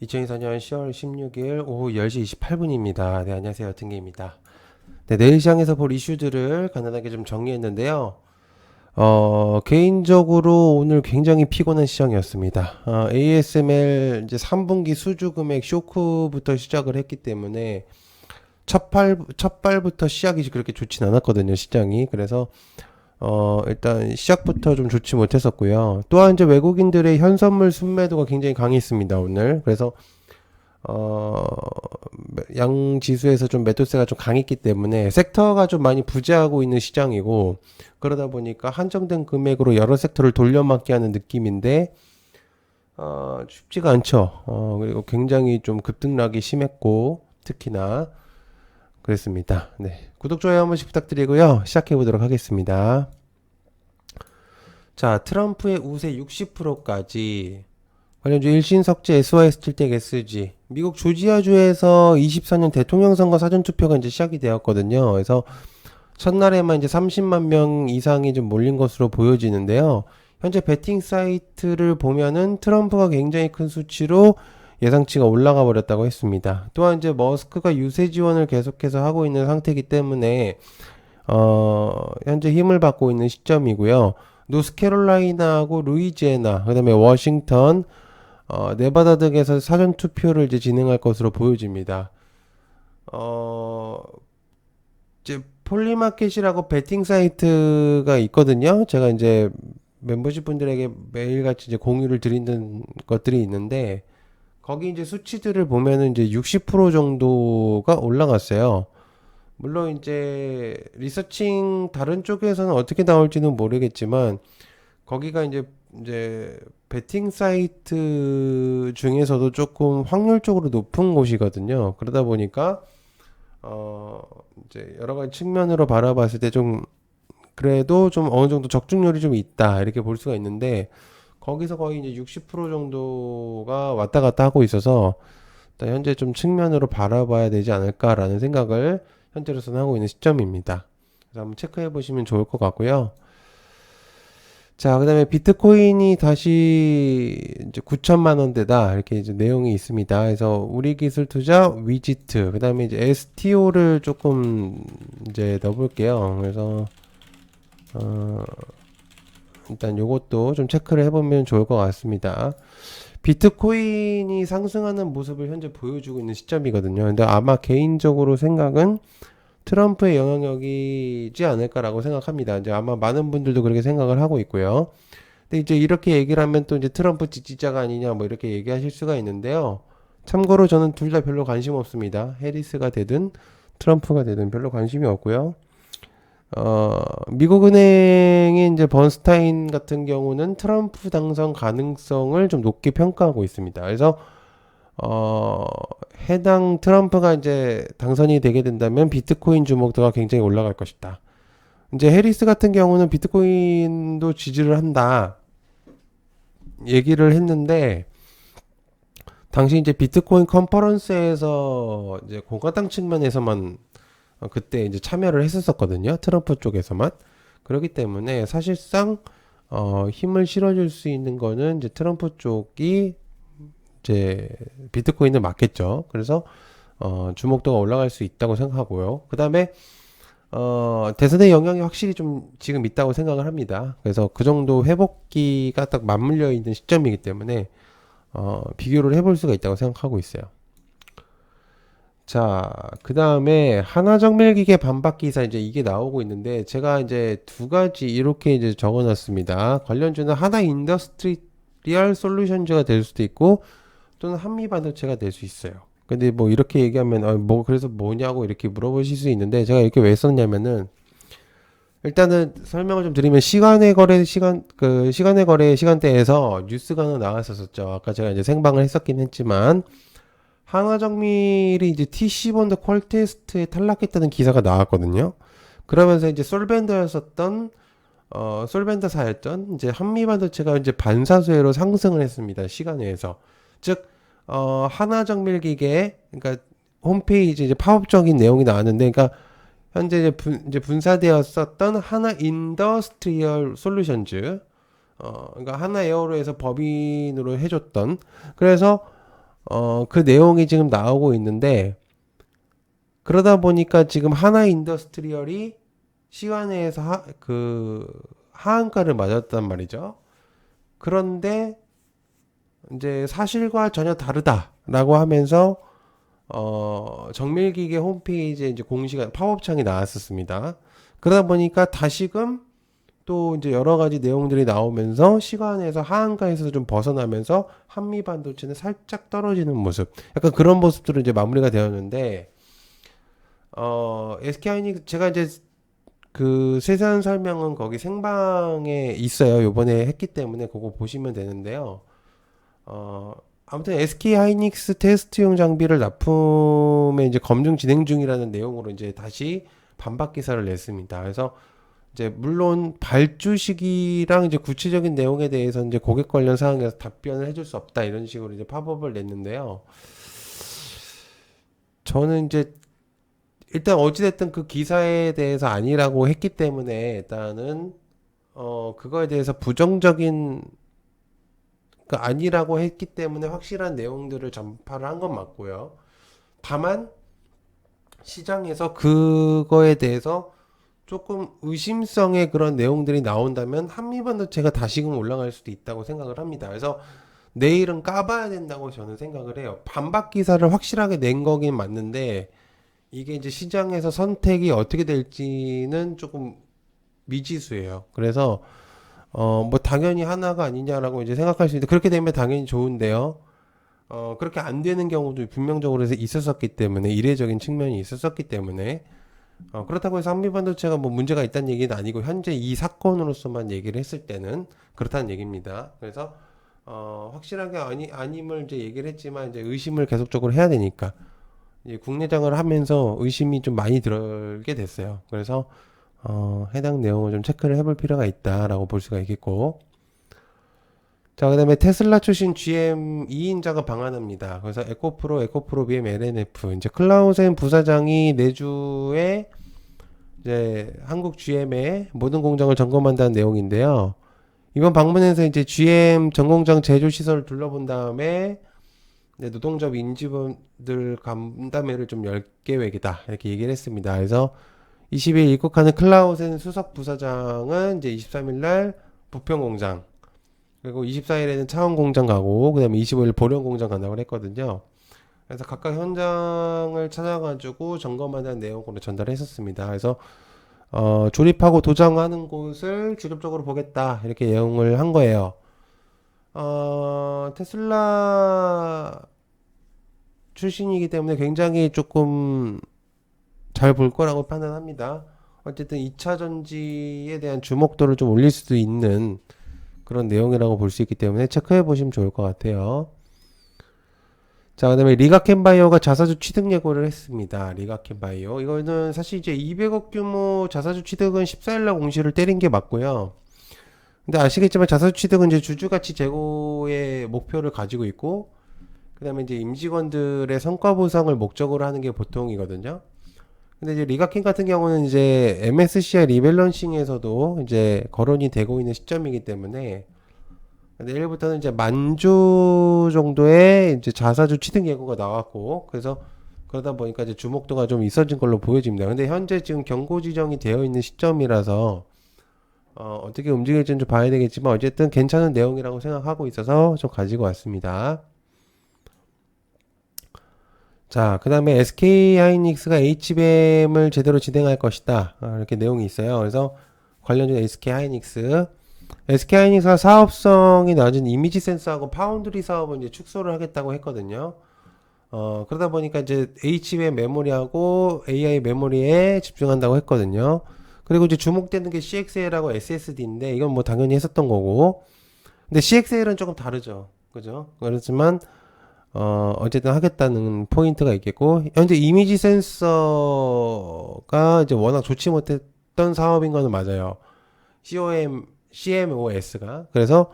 2024년 10월 16일 오후 10시 28분입니다. 네, 안녕하세요. 등계입니다. 네, 내일 시장에서 볼 이슈들을 간단하게 좀 정리했는데요. 개인적으로 오늘 굉장히 피곤한 시장이었습니다. ASML 이제 3분기 수주 금액 쇼크부터 시작을 했기 때문에 첫발부터 시작이 그렇게 좋진 않았거든요, 시장이. 그래서 일단 시작부터 좀 좋지 못했었고요. 또한 이제 외국인들의 현선물 순매도가 굉장히 강했습니다, 오늘. 그래서 어, 양 지수에서 좀 매도세가 좀 강했기 때문에 섹터가 좀 많이 부재하고 있는 시장이고, 그러다 보니까 한정된 금액으로 여러 섹터를 돌려막기 하는 느낌인데 쉽지가 않죠. 그리고 굉장히 좀 급등락이 심했고, 특히나 그랬습니다. 네, 구독 좋아요 한 번씩 부탁드리고요. 시작해 보도록 하겠습니다. 자, 트럼프의 우세 60%까지 관련주 일신석재, SYS, 틸텍, SG. 미국 조지아주에서 24년 대통령 선거 사전투표가 이제 시작이 되었거든요. 그래서 첫날에만 이제 30만 명 이상이 좀 몰린 것으로 보여지는데요. 현재 베팅 사이트를 보면은 트럼프가 굉장히 큰 수치로 예상치가 올라가 버렸다고 했습니다. 또한 이제 머스크가 유세 지원을 계속해서 하고 있는 상태이기 때문에 현재 힘을 받고 있는 시점이고요. 노스캐롤라이나하고 루이지애나, 그다음에 워싱턴, 네바다 등에서 사전 투표를 이제 진행할 것으로 보여집니다. 어, 이제 폴리마켓이라고 베팅 사이트가 있거든요. 제가 이제 멤버십 분들에게 매일같이 이제 공유를 드리는 것들이 있는데 거기 이제 수치들을 보면은 이제 60% 정도가 올라갔어요. 물론 이제 리서칭 다른 쪽에서는 어떻게 나올지는 모르겠지만 거기가 이제 베팅 사이트 중에서도 조금 확률적으로 높은 곳이거든요. 그러다 보니까 어 이제 여러 가지 측면으로 바라봤을 때 좀 그래도 좀 어느 정도 적중률이 좀 있다 이렇게 볼 수가 있는데 거기서 거의 이제 60% 정도가 왔다 갔다 하고 있어서 일단 현재 좀 측면으로 바라봐야 되지 않을까라는 생각을 현재로서는 하고 있는 시점입니다. 그래서 한번 체크해 보시면 좋을 것 같고요. 자, 그다음에 비트코인이 다시 이제 9천만 원대다 이렇게 이제 내용이 있습니다. 그래서 우리 기술 투자 위지트, 그다음에 이제 STO를 조금 이제 넣어볼게요. 그래서 어, 일단 요것도 좀 체크를 해보면 좋을 것 같습니다. 비트코인이 상승하는 모습을 현재 보여주고 있는 시점이거든요. 근데 아마 개인적으로 생각은 트럼프의 영향력이지 않을까라고 생각합니다. 이제 아마 많은 분들도 그렇게 생각을 하고 있고요. 근데 이제 이렇게 얘기를 하면 또 이제 트럼프 지지자가 아니냐 뭐 이렇게 얘기하실 수가 있는데요. 참고로 저는 둘 다 별로 관심 없습니다. 해리스가 되든 트럼프가 되든 별로 관심이 없고요. 미국은행의 이제 번스타인 같은 경우는 트럼프 당선 가능성을 좀 높게 평가하고 있습니다. 그래서 어, 해당 트럼프가 이제 당선이 되게 된다면 비트코인 주목도가 굉장히 올라갈 것이다. 이제 해리스 같은 경우는 비트코인도 지지를 한다 얘기를 했는데 당시 이제 비트코인 컨퍼런스에서 이제 공화당 측면에서만 그때 이제 참여를 했었거든요. 트럼프 쪽에서만. 그렇기 때문에 사실상 힘을 실어줄 수 있는 거는 이제 트럼프 쪽이 이제 비트코인을 맞겠죠. 그래서 주목도가 올라갈 수 있다고 생각하고요. 그다음에 대선의 영향이 확실히 좀 지금 있다고 생각을 합니다. 그래서 그 정도 회복기가 딱 맞물려 있는 시점이기 때문에 비교를 해볼 수가 있다고 생각하고 있어요. 자, 그 다음에 하나정밀기계 반박 기사 이제 이게 나오고 있는데 제가 이제 두 가지 이렇게 이제 적어놨습니다. 관련주는 하나 인더스트리얼 솔루션즈가 될 수도 있고 또는 한미 반도체가 될 수 있어요. 근데 뭐 이렇게 얘기하면 뭐 그래서 뭐냐고 이렇게 물어보실 수 있는데 제가 이렇게 왜 썼냐면은 일단은 설명을 좀 드리면 시간의 거래 시간대에서 뉴스가 하나 나왔었죠. 아까 제가 이제 생방을 했었긴 했지만 한화정밀이 이제 TC 본드 퀄테스트에 탈락했다는 기사가 나왔거든요. 그러면서 이제 솔벤더였었던 솔벤더사였던 이제 한미반도체가 이제 반사수혜로 상승을 했습니다. 시간외에서 즉 한화정밀기계 그러니까 홈페이지 이제 파업적인 내용이 나왔는데 그러니까 현재 이제 분사되었었던 하나 인더스트리얼 솔루션즈 그러니까 하나 에어로에서 법인으로 해줬던 그래서 그 내용이 지금 나오고 있는데, 그러다 보니까 지금 하나 인더스트리얼이 시간에서 하한가를 맞았단 말이죠. 그런데 이제 사실과 전혀 다르다라고 하면서 정밀기계 홈페이지에 이제 공시가 팝업창이 나왔었습니다. 그러다 보니까 다시금 또 이제 여러 가지 내용들이 나오면서 시간에서 하한가에서 좀 벗어나면서 한미 반도체는 살짝 떨어지는 모습, 약간 그런 모습들은 이제 마무리가 되었는데, SK하이닉스 제가 이제 그 세세한 설명은 거기 생방에 있어요. 요번에 했기 때문에 그거 보시면 되는데요. 아무튼 SK 하이닉스 테스트용 장비를 납품에 이제 검증 진행 중이라는 내용으로 이제 다시 반박 기사를 냈습니다. 그래서 이제 물론 발주 시기랑 이제 구체적인 내용에 대해서 이제 고객 관련 사항에서 답변을 해줄 수 없다 이런 식으로 이제 팝업을 냈는데요. 저는 이제 일단 어찌됐든 그 기사에 대해서 아니라고 했기 때문에 일단은 그거에 대해서 부정적인 그 아니라고 했기 때문에 확실한 내용들을 전파를 한 건 맞고요. 다만 시장에서 그거에 대해서 조금 의심성의 그런 내용들이 나온다면 한미반도체가 다시금 올라갈 수도 있다고 생각을 합니다. 그래서 내일은 까봐야 된다고 저는 생각을 해요. 반박 기사를 확실하게 낸 거긴 맞는데 이게 이제 시장에서 선택이 어떻게 될지는 조금 미지수예요. 그래서 뭐 당연히 하나가 아니냐라고 이제 생각할 수 있는데 그렇게 되면 당연히 좋은데요. 그렇게 안 되는 경우도 분명적으로 있었었기 때문에 이례적인 측면이 있었었기 때문에 그렇다고 해서 한미반도체가 뭐 문제가 있다는 얘기는 아니고 현재 이 사건으로서만 얘기를 했을 때는 그렇다는 얘기입니다. 그래서 확실하게 아님을 이제 얘기를 했지만 이제 의심을 계속적으로 해야 되니까 이제 국내장을 하면서 의심이 좀 많이 들게 됐어요. 그래서 해당 내용을 좀 체크를 해볼 필요가 있다라고 볼 수가 있겠고. 자, 그 다음에 테슬라 출신 GM 2인자가 방한합니다. 그래서 에코프로, 에코프로 BM, LNF. 이제 클라우센 부사장이 내주에 이제 한국 GM의 모든 공장을 점검한다는 내용인데요. 이번 방문에서 이제 GM 전공장 제조 시설을 둘러본 다음에 노동조합 인직원들 간담회를 좀 열 계획이다. 이렇게 얘기를 했습니다. 그래서 20일 입국하는 클라우센 수석 부사장은 이제 23일 날 부평 공장, 그리고 24일에는 차원 공장 가고, 그 다음에 25일 보령 공장 간다고 했거든요. 그래서 각각 현장을 찾아가지고 점검하는 내용으로 전달했었습니다. 그래서 조립하고 도장하는 곳을 직접적으로 보겠다 이렇게 내용을 한 거예요. 테슬라 출신이기 때문에 굉장히 조금 잘 볼 거라고 판단합니다. 어쨌든 2차 전지에 대한 주목도를 좀 올릴 수도 있는 그런 내용이라고 볼 수 있기 때문에 체크해 보시면 좋을 것 같아요. 자, 그 다음에 리가켄바이오가 자사주 취득 예고를 했습니다. 리가켄바이오. 이거는 사실 이제 200억 규모 자사주 취득은 14일날 공시를 때린 게 맞고요. 근데 아시겠지만 자사주 취득은 이제 주주가치 제고의 목표를 가지고 있고, 그 다음에 이제 임직원들의 성과 보상을 목적으로 하는 게 보통이거든요. 근데 이제 리가킹 같은 경우는 이제 MSCI 리밸런싱에서도 이제 거론이 되고 있는 시점이기 때문에 내일부터는 이제 만주 정도의 이제 자사주 취득 예고가 나왔고, 그래서 그러다 보니까 이제 주목도가 좀 있어진 걸로 보여집니다. 근데 현재 지금 경고 지정이 되어 있는 시점이라서 어떻게 움직일지는 좀 봐야 되겠지만 어쨌든 괜찮은 내용이라고 생각하고 있어서 좀 가지고 왔습니다. 자, 그 다음에 SK 하이닉스가 HBM을 제대로 진행할 것이다. 이렇게 내용이 있어요. 그래서 관련된 SK 하이닉스. SK 하이닉스가 사업성이 낮은 이미지 센서하고 파운드리 사업을 이제 축소를 하겠다고 했거든요. 그러다 보니까 이제 HBM 메모리하고 AI 메모리에 집중한다고 했거든요. 그리고 이제 주목되는 게 CXL하고 SSD인데 이건 뭐 당연히 했었던 거고. 근데 CXL은 조금 다르죠. 그죠? 그렇지만 어쨌든 하겠다는 포인트가 있겠고, 현재 이미지 센서가 이제 워낙 좋지 못했던 사업인 거는 맞아요. CMOS가. 그래서,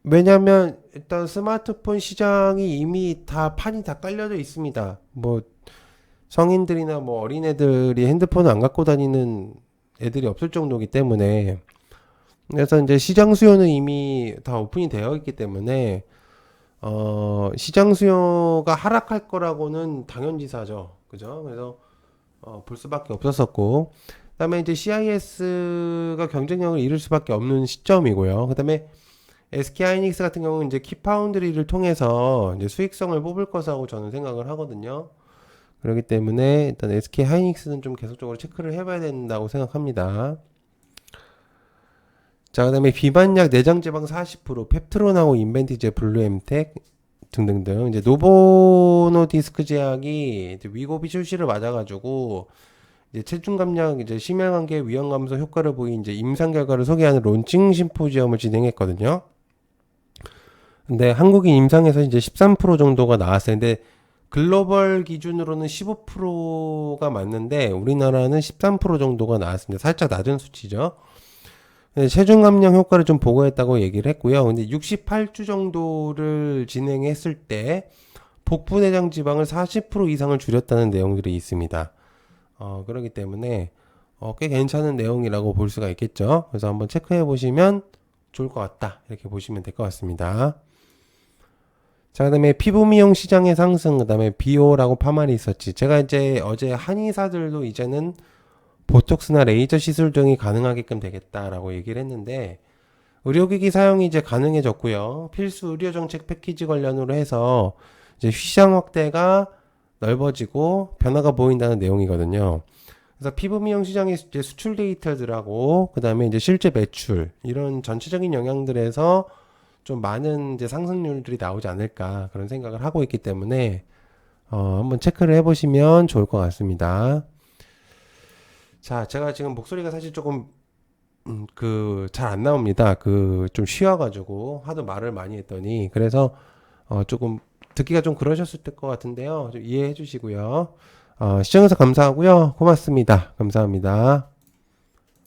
왜냐면, 일단 스마트폰 시장이 이미 다 판이 다 깔려져 있습니다. 뭐, 성인들이나 뭐 어린애들이 핸드폰을 안 갖고 다니는 애들이 없을 정도이기 때문에, 그래서 이제 시장 수요는 이미 다 오픈이 되어 있기 때문에, 시장 수요가 하락할 거라고는 당연지사죠. 그죠? 그래서 볼 수밖에 없었었고, 그다음에 이제 CIS가 경쟁력을 잃을 수밖에 없는 시점이고요. 그다음에 SK 하이닉스 같은 경우는 이제 키파운드리를 통해서 이제 수익성을 뽑을 것이라고 저는 생각을 하거든요. 그렇기 때문에 일단 SK 하이닉스는 좀 계속적으로 체크를 해봐야 된다고 생각합니다. 자, 그다음에 비만약 내장 지방 40%, 펩트론하고 인벤티제, 블루엠텍 등등등 이제 노보노디스크 제약이 이제 위고비 출시를 맞아가지고 이제 체중 감량, 이제 심혈관계 위험 감소 효과를 보인 이제 임상 결과를 소개하는 론칭 심포지엄을 진행했거든요. 근데 한국인 임상에서 이제 13% 정도가 나왔어요. 근데 글로벌 기준으로는 15%가 맞는데 우리나라는 13% 정도가 나왔습니다. 살짝 낮은 수치죠. 근데 체중 감량 효과를 좀 보고했다고 얘기를 했고요. 근데 68주 정도를 진행했을 때 복부 내장 지방을 40% 이상을 줄였다는 내용들이 있습니다. 그렇기 때문에 꽤 괜찮은 내용이라고 볼 수가 있겠죠. 그래서 한번 체크해 보시면 좋을 것 같다. 이렇게 보시면 될 것 같습니다. 자, 그다음에 피부 미용 시장의 상승, 그다음에 비오라고 파말이 있었지. 제가 이제 어제 한의사들도 이제는 보톡스나 레이저 시술 등이 가능하게끔 되겠다라고 얘기를 했는데 의료기기 사용이 이제 가능해졌고요. 필수 의료 정책 패키지 관련으로 해서 이제 시장 확대가 넓어지고 변화가 보인다는 내용이거든요. 그래서 피부 미용 시장의 이제 수출 데이터들하고 그다음에 이제 실제 매출 이런 전체적인 영향들에서 좀 많은 이제 상승률들이 나오지 않을까 그런 생각을 하고 있기 때문에 한번 체크를 해보시면 좋을 것 같습니다. 자, 제가 지금 목소리가 사실 조금 그 잘 안 나옵니다. 그 좀 쉬어가지고 하도 말을 많이 했더니 그래서 조금 듣기가 좀 그러셨을 것 같은데요. 좀 이해해 주시고요. 시청해서 감사하고요. 고맙습니다. 감사합니다.